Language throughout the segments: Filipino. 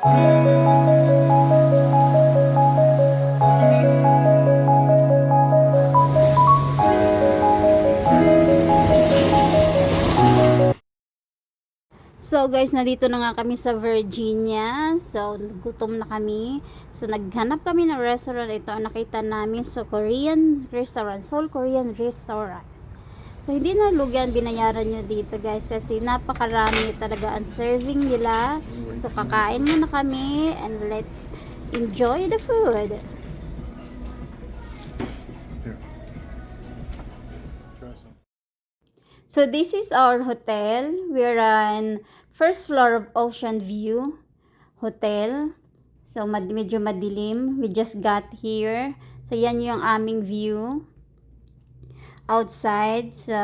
So guys, nandito na nga kami sa Virginia. So gutom na kami. So naghanap kami ng restaurant. Ito ang nakita namin. So Korean restaurant, Seoul Korean restaurant. So hindi na lugan binayaran nyo dito guys, kasi napakarami talaga ang serving nila. So kakain muna kami and let's enjoy the food. So this is our hotel. We're on first floor of Ocean View Hotel. So medyo madilim. We just got here. So yan yung aming view outside. So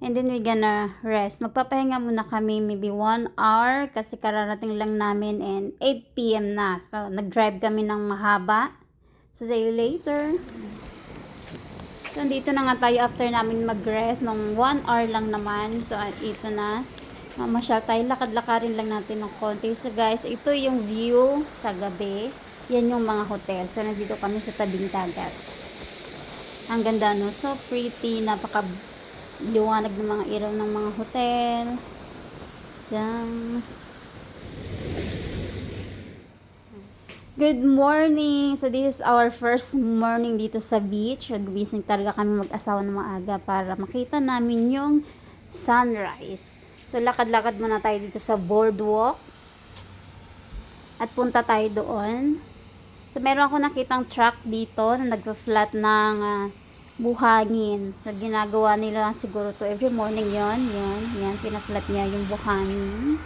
and then we're gonna rest. Magpapahinga muna kami maybe 1 hour kasi kararating lang namin and 8 PM na. So nag-drive kami ng mahaba. So see you later. So, dito na nga tayo after namin mag-rest nung 1 hour lang naman. So, ito na. Mamasyal tayo. Lakad-lakarin lang natin ng konti. So, guys, ito yung view sa gabi. Yan yung mga hotel. So, nandito kami sa tabing dagat. Ang ganda, no? So pretty. Napaka-liwanag ng mga ilaw ng mga hotel. Yan. Good morning! So this is our first morning dito sa beach. Nagbising talaga kami mag-asawa ng maaga para makita namin yung sunrise. So lakad-lakad muna tayo dito sa boardwalk. At punta tayo doon. So meron ako nakitang truck dito na nagpa-flat ng buhangin. So ginagawa nila siguro to every morning yon. Yan, pina-flat niya yung buhangin.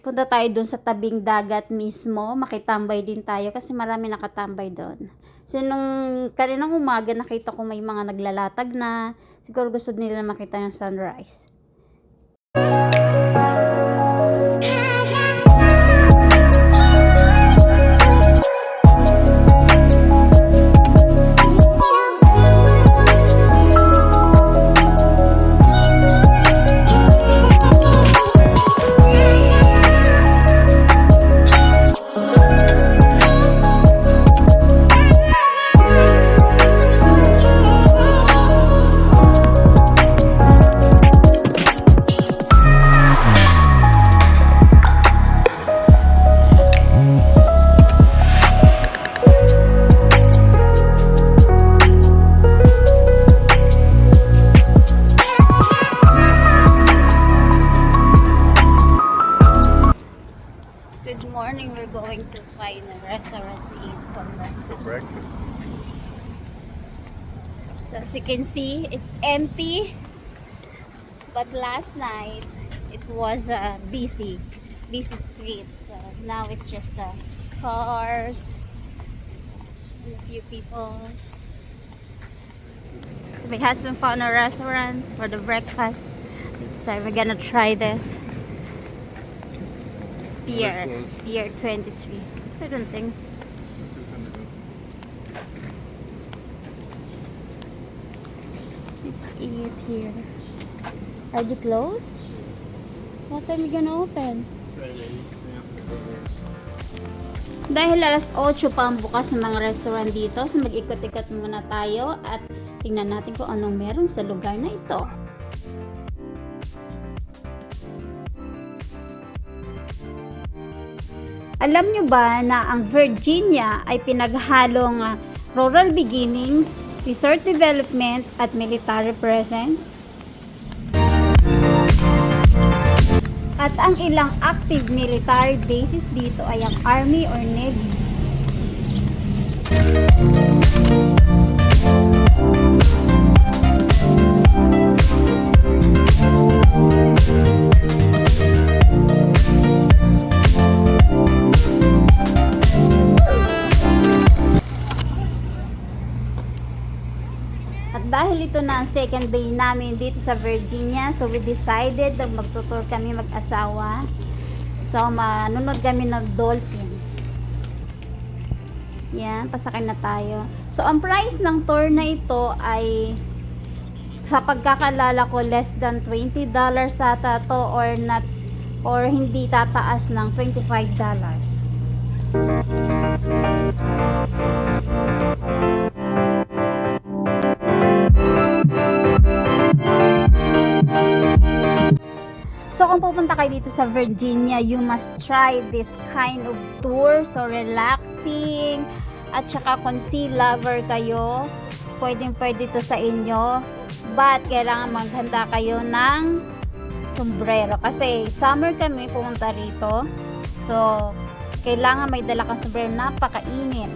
Punta tayo dun sa tabing dagat mismo. Makitambay din tayo kasi marami nakatambay doon. So, nung kaninang umaga, nakita ko may mga naglalatag na. Siguro gusto nila makita yung sunrise. Good morning. We're going to find a restaurant to eat for breakfast. So as you can see, it's empty. But last night, it was busy street. So now it's just cars and a few people. So my husband found a restaurant for the breakfast. So we're gonna try this. Pier 23. I don't think so. Let's eat here. Are they closed? What time are you gonna open? Dahil alas 8 pa ang bukas ng mga restaurant dito, so mag-ikot-ikot muna tayo at tingnan natin kung anong meron sa lugar na ito. Alam nyo ba na ang Virginia ay pinaghalong rural beginnings, resort development at military presence? At ang ilang active military bases dito ay ang Army or Navy. Dahil ito na ang second day namin dito sa Virginia, so we decided na magtutour kami mag-asawa. So manunod kami ng dolphin. Yan, pasakay na tayo. So ang price ng tour na ito ay, sa pagkakalala ko, less than $20 ata to or not or hindi tataas ng $25. So kung pupunta kayo dito sa Virginia, you must try this kind of tour. So relaxing, at saka kung sea lover kayo, pwede to sa inyo. But kailangan maghanda kayo ng sombrero kasi summer kami pumunta rito. So kailangan may dala kang sombrero, napakainit.